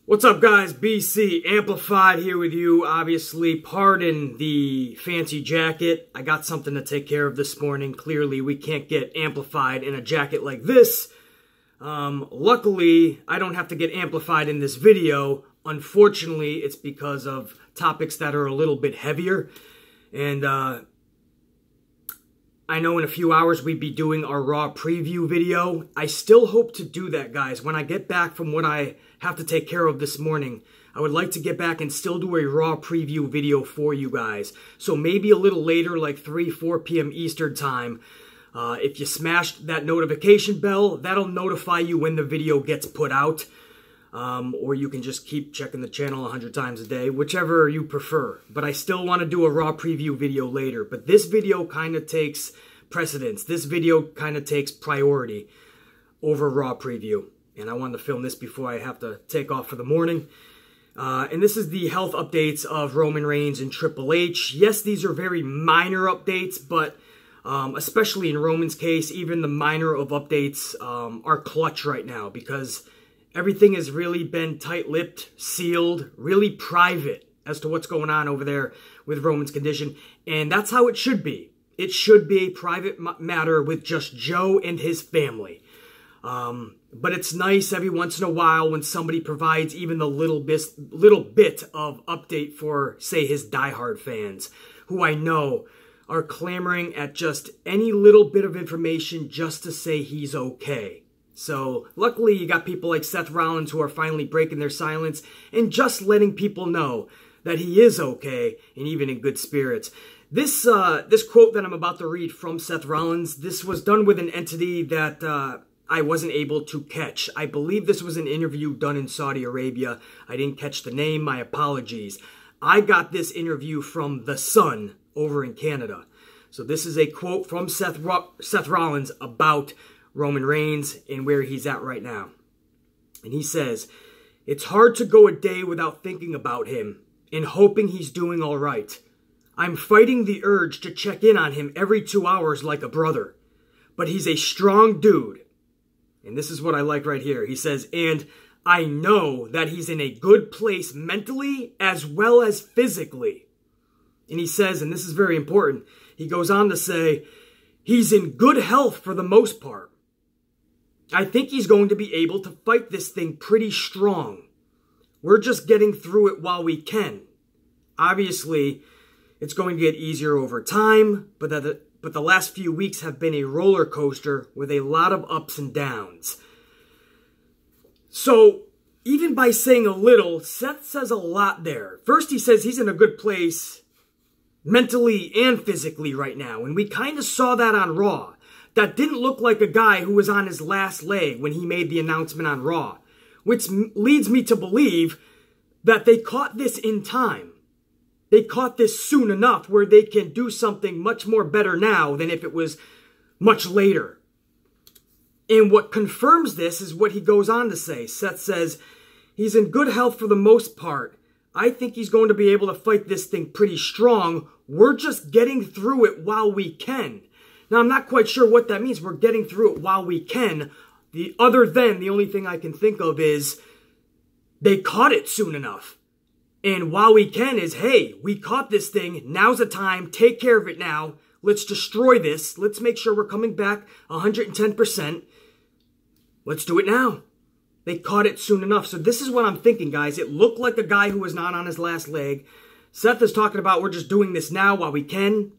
What's up, guys? BC Amplified here with you. Obviously, pardon the fancy jacket. I got something to take care of this morning. Clearly, we can't get amplified in a jacket like this. Luckily, I don't have to get amplified in this video. Unfortunately, it's because of topics that are a little bit heavier. And I know in a few hours we'd be doing our Raw preview video. I still hope to do that, guys. When I get back from what I have to take care of this morning, I would like to get back and still do a Raw preview video for you guys. So maybe a little later, like 3, 4 p.m. Eastern time. If you smashed that notification bell, that'll notify you when the video gets put out. Or you can just keep checking the channel 100 times a day, whichever you prefer. But I still want to do a Raw preview video later. But this video kind of takes precedence. This video kind of takes priority over Raw preview. And I wanted to film this before I have to take off for the morning. And this is the health updates of Roman Reigns and Triple H. Yes, these are very minor updates, but especially in Roman's case, even the minor of updates are clutch right now because everything has really been tight-lipped, sealed, really private as to what's going on over there with Roman's condition. And that's how it should be. It should be a private matter with just Joe and his family. But it's nice every once in a while when somebody provides even the little bit of update for, say, his diehard fans, who I know are clamoring at just any little bit of information just to say he's okay. So, luckily, you got people like Seth Rollins who are finally breaking their silence and just letting people know that he is okay and even in good spirits. This quote that I'm about to read from Seth Rollins, this was done with an entity that I wasn't able to catch. I believe this was an interview done in Saudi Arabia. I didn't catch the name. My apologies. I got this interview from The Sun over in Canada. So this is a quote from Seth Rollins about Roman Reigns and where he's at right now. And he says, "It's hard to go a day without thinking about him and hoping he's doing all right. I'm fighting the urge to check in on him every 2 hours like a brother. But he's a strong dude." And this is what I like right here. He says, "And I know that he's in a good place mentally as well as physically." And he says, and this is very important, he goes on to say, "He's in good health for the most part. I think he's going to be able to fight this thing pretty strong. We're just getting through it while we can. Obviously, it's going to get easier over time, but the last few weeks have been a roller coaster with a lot of ups and downs." So, even by saying a little, Seth says a lot there. First, he says he's in a good place mentally and physically right now, and we kind of saw that on Raw. That didn't look like a guy who was on his last leg when he made the announcement on Raw, which leads me to believe that they caught this in time. They caught this soon enough where they can do something much more better now than if it was much later. And what confirms this is what he goes on to say. Seth says, "He's in good health for the most part. I think he's going to be able to fight this thing pretty strong. We're just getting through it while we can." Now, I'm not quite sure what that means. We're getting through it while we can. The only thing I can think of is they caught it soon enough. And while we can is, hey, we caught this thing. Now's the time. Take care of it now. Let's destroy this. Let's make sure we're coming back 110%. Let's do it now. They caught it soon enough. So this is what I'm thinking, guys. It looked like a guy who was not on his last leg. Seth is talking about we're just doing this now while we can.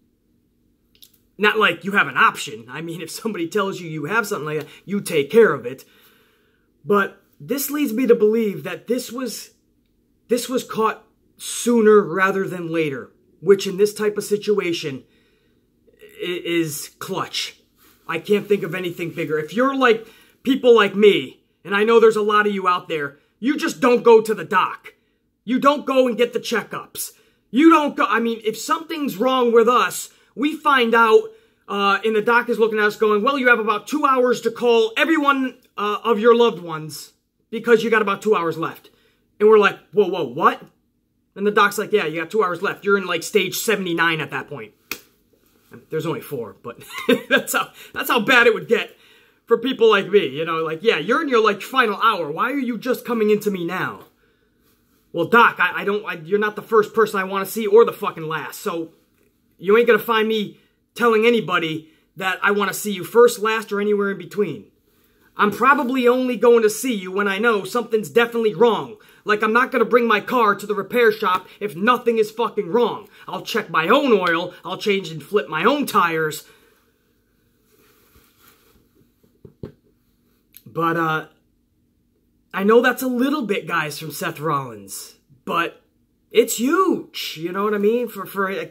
Not like you have an option. I mean, if somebody tells you you have something like that, you take care of it. But this leads me to believe that this was caught sooner rather than later, which in this type of situation is clutch. I can't think of anything bigger. If you're like people like me, and I know there's a lot of you out there, you just don't go to the doc. You don't go and get the checkups. You don't go. I mean, if something's wrong with us, we find out, and the doc is looking at us going, well, you have about 2 hours to call everyone of your loved ones because you got about 2 hours left. And we're like, whoa, what? And the doc's like, yeah, you got 2 hours left. You're in like stage 79 at that point. There's only 4, but that's how bad it would get for people like me. You know, like, yeah, you're in your like final hour. Why are you just coming into me now? Well, Doc, you're not the first person I want to see or the fucking last. So you ain't going to find me telling anybody that I want to see you first, last, or anywhere in between. I'm probably only going to see you when I know something's definitely wrong. Like, I'm not going to bring my car to the repair shop if nothing is fucking wrong. I'll check my own oil. I'll change and flip my own tires. But, I know that's a little bit, guys, from Seth Rollins. But it's huge, you know what I mean?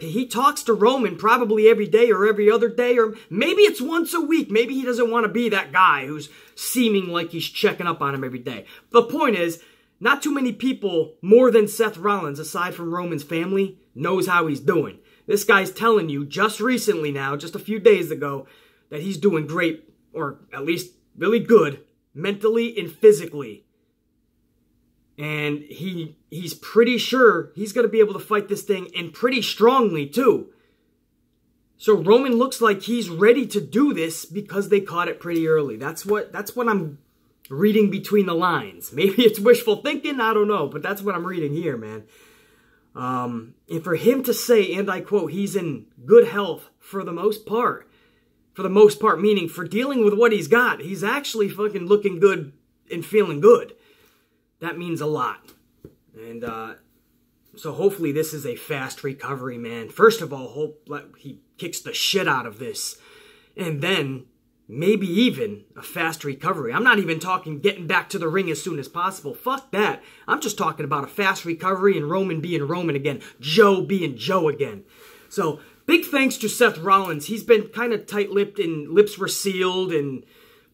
He talks to Roman probably every day or every other day, or maybe it's once a week. Maybe he doesn't want to be that guy who's seeming like he's checking up on him every day. The point is, not too many people, more than Seth Rollins, aside from Roman's family, knows how he's doing. This guy's telling you just recently now, just a few days ago, that he's doing great, or at least really good, mentally and physically. And he's pretty sure he's going to be able to fight this thing, and pretty strongly, too. So Roman looks like he's ready to do this because they caught it pretty early. That's what I'm reading between the lines. Maybe it's wishful thinking, I don't know, but that's what I'm reading here, man. And for him to say, and I quote, he's in good health for the most part. For the most part, meaning for dealing with what he's got, he's actually fucking looking good and feeling good. That means a lot. And so hopefully this is a fast recovery, man. First of all, hope he kicks the shit out of this. And then maybe even a fast recovery. I'm not even talking getting back to the ring as soon as possible. Fuck that. I'm just talking about a fast recovery and Roman being Roman again. Joe being Joe again. So big thanks to Seth Rollins. He's been kind of tight-lipped and lips were sealed and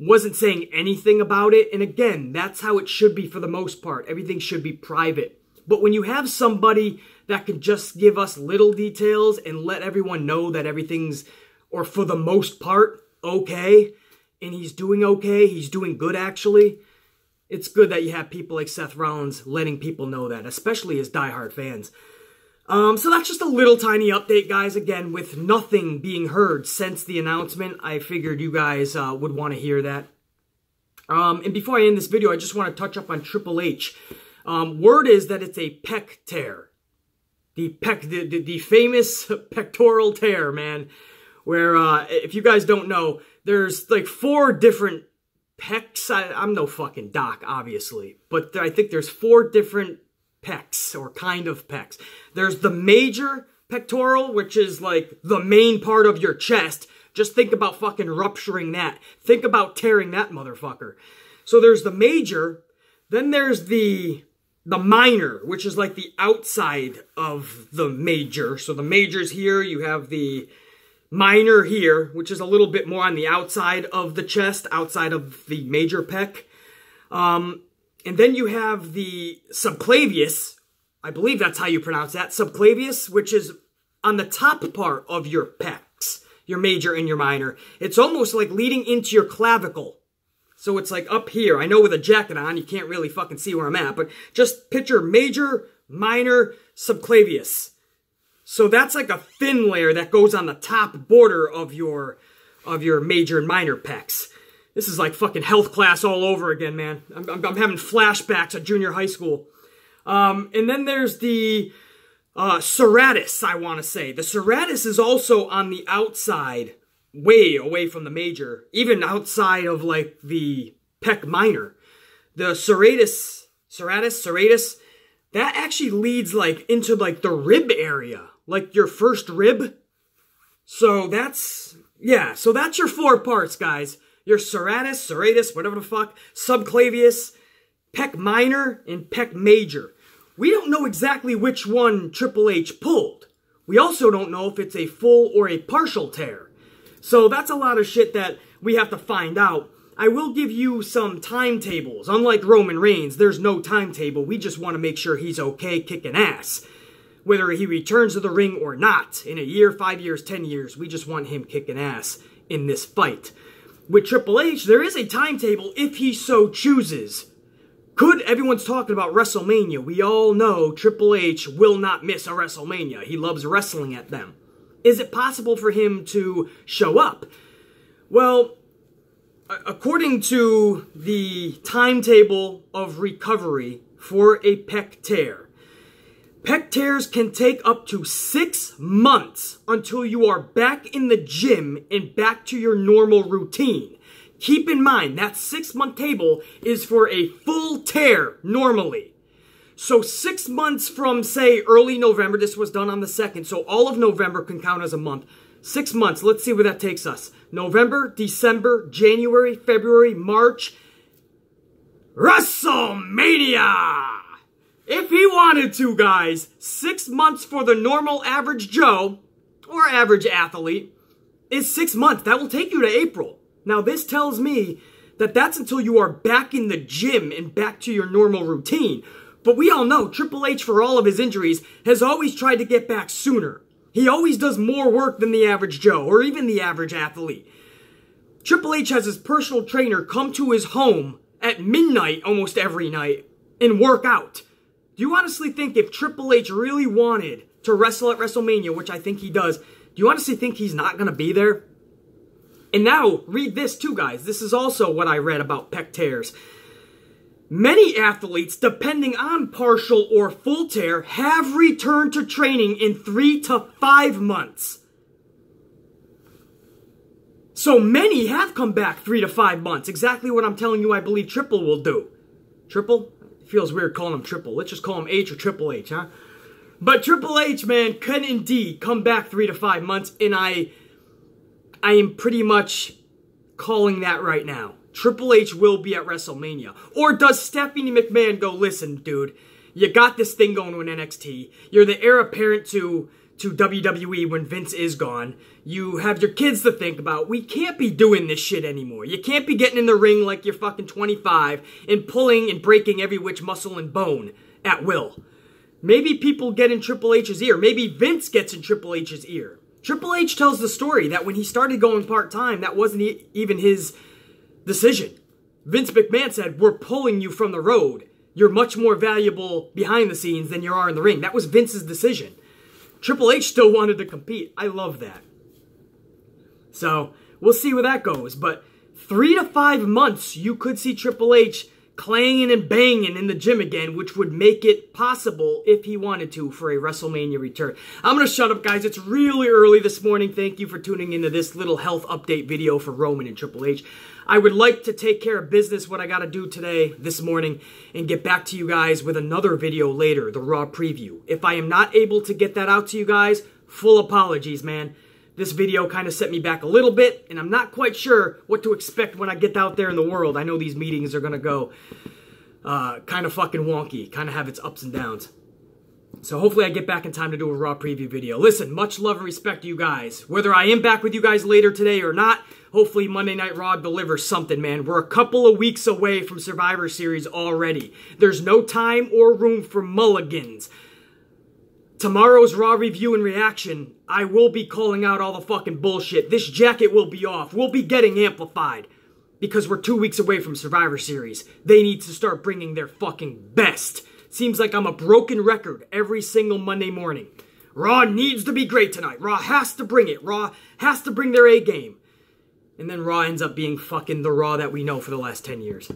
wasn't saying anything about it. And again, that's how it should be for the most part. Everything should be private. But when you have somebody that can just give us little details and let everyone know that everything's, or for the most part, okay, and he's doing okay, he's doing good actually, it's good that you have people like Seth Rollins letting people know that, especially as diehard fans. So that's just a little tiny update, guys. Again, with nothing being heard since the announcement, I figured you guys would want to hear that. And before I end this video, I just want to touch up on Triple H. Word is that it's a pec tear. The famous pectoral tear, man. Where, if you guys don't know, there's like 4 different pecs. I'm no fucking doc, obviously. But I think there's 4 different pecs, or kind of pecs. There's the major pectoral, which is like the main part of your chest. Just think about fucking rupturing that. Think about tearing that motherfucker. So there's the major, then there's the minor, which is like the outside of the major. So the major's here, you have the minor here, which is a little bit more on the outside of the chest, outside of the major pec. And then you have the subclavius, I believe that's how you pronounce that, subclavius, which is on the top part of your pecs, your major and your minor. It's almost like leading into your clavicle. So it's like up here. I know with a jacket on, you can't really fucking see where I'm at, but just picture major, minor, subclavius. So that's like a thin layer that goes on the top border of your major and minor pecs. This is like fucking health class all over again, man. I'm having flashbacks of junior high school. And then there's the serratus, I want to say. The serratus is also on the outside, way away from the major, even outside of like the pec minor. The serratus, that actually leads like into like the rib area, like your first rib. So that's, yeah, so that's your 4 parts, guys. Your serratus, whatever the fuck, subclavius, pec minor, and pec major. We don't know exactly which one Triple H pulled. We also don't know if it's a full or a partial tear. So that's a lot of shit that we have to find out. I will give you some timetables. Unlike Roman Reigns, there's no timetable. We just want to make sure he's okay kicking ass. Whether he returns to the ring or not, in a year, 5 years, 10 years, we just want him kicking ass in this fight. With Triple H, there is a timetable if he so chooses. Everyone's talking about WrestleMania. We all know Triple H will not miss a WrestleMania. He loves wrestling at them. Is it possible for him to show up? Well, according to the timetable of recovery for a pec tear, Pec tears can take up to 6 months until you are back in the gym and back to your normal routine. Keep in mind, that 6-month table is for a full tear normally. So 6 months from, say, early November, this was done on the 2nd, so all of November can count as a month. 6 months, let's see where that takes us. November, December, January, February, March. WrestleMania! If he wanted to, guys, 6 months for the normal average Joe, or average athlete, is 6 months. That will take you to April. Now, this tells me that that's until you are back in the gym and back to your normal routine. But we all know Triple H, for all of his injuries, has always tried to get back sooner. He always does more work than the average Joe, or even the average athlete. Triple H has his personal trainer come to his home at midnight almost every night and work out. Do you honestly think if Triple H really wanted to wrestle at WrestleMania, which I think he does, do you honestly think he's not going to be there? And now, read this too, guys. This is also what I read about pec tears. Many athletes, depending on partial or full tear, have returned to training in 3 to 5 months. So many have come back 3 to 5 months. Exactly what I'm telling you I believe Triple will do. Triple? It feels weird calling him Triple. Let's just call him H or Triple H, huh? But Triple H, man, can indeed come back 3 to 5 months, and I am pretty much calling that right now. Triple H will be at WrestleMania. Or does Stephanie McMahon go, listen, dude, you got this thing going with NXT. You're the heir apparent to WWE when Vince is gone. You have your kids to think about. We can't be doing this shit anymore. You can't be getting in the ring like you're fucking 25 and pulling and breaking every which muscle and bone at will. Maybe people get in Triple H's ear. Maybe Vince gets in Triple H's ear. Triple H tells the story that when he started going part-time, that wasn't even his decision. Vince McMahon said, we're pulling you from the road. You're much more valuable behind the scenes than you are in the ring. That was Vince's decision. Triple H still wanted to compete. I love that. So, we'll see where that goes. But 3 to 5 months, you could see Triple H clanging and banging in the gym again, which would make it possible, if he wanted to, for a WrestleMania return. I'm going to shut up, guys. It's really early this morning. Thank you for tuning into this little health update video for Roman and Triple H. I would like to take care of business, what I got to do today, this morning, and get back to you guys with another video later, the Raw preview. If I am not able to get that out to you guys, full apologies, man. This video kind of set me back a little bit, and I'm not quite sure what to expect when I get out there in the world. I know these meetings are going to go kind of fucking wonky, kind of have its ups and downs. So hopefully I get back in time to do a Raw preview video. Listen, much love and respect to you guys. Whether I am back with you guys later today or not, hopefully Monday Night Raw delivers something, man. We're a couple of weeks away from Survivor Series already. There's no time or room for mulligans. Tomorrow's Raw review and reaction, I will be calling out all the fucking bullshit. This jacket will be off. We'll be getting amplified. Because we're 2 weeks away from Survivor Series. They need to start bringing their fucking best. Seems like I'm a broken record every single Monday morning. Raw needs to be great tonight. Raw has to bring it. Raw has to bring their A game. And then Raw ends up being fucking the Raw that we know for the last 10 years.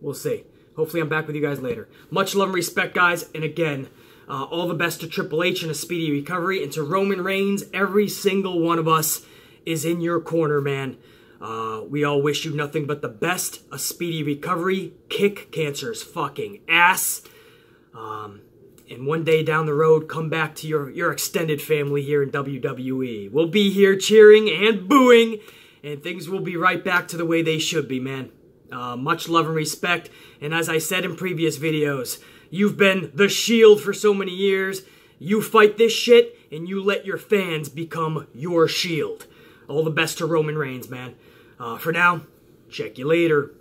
We'll see. Hopefully I'm back with you guys later. Much love and respect, guys. And again, all the best to Triple H and a speedy recovery. And to Roman Reigns, every single one of us is in your corner, man. We all wish you nothing but the best, a speedy recovery, kick cancer's fucking ass, and one day down the road, come back to your extended family here in WWE. We'll be here cheering and booing, and things will be right back to the way they should be, man. Much love and respect, and as I said in previous videos, you've been the Shield for so many years. You fight this shit, and you let your fans become your Shield. All the best to Roman Reigns, man. For now, check you later.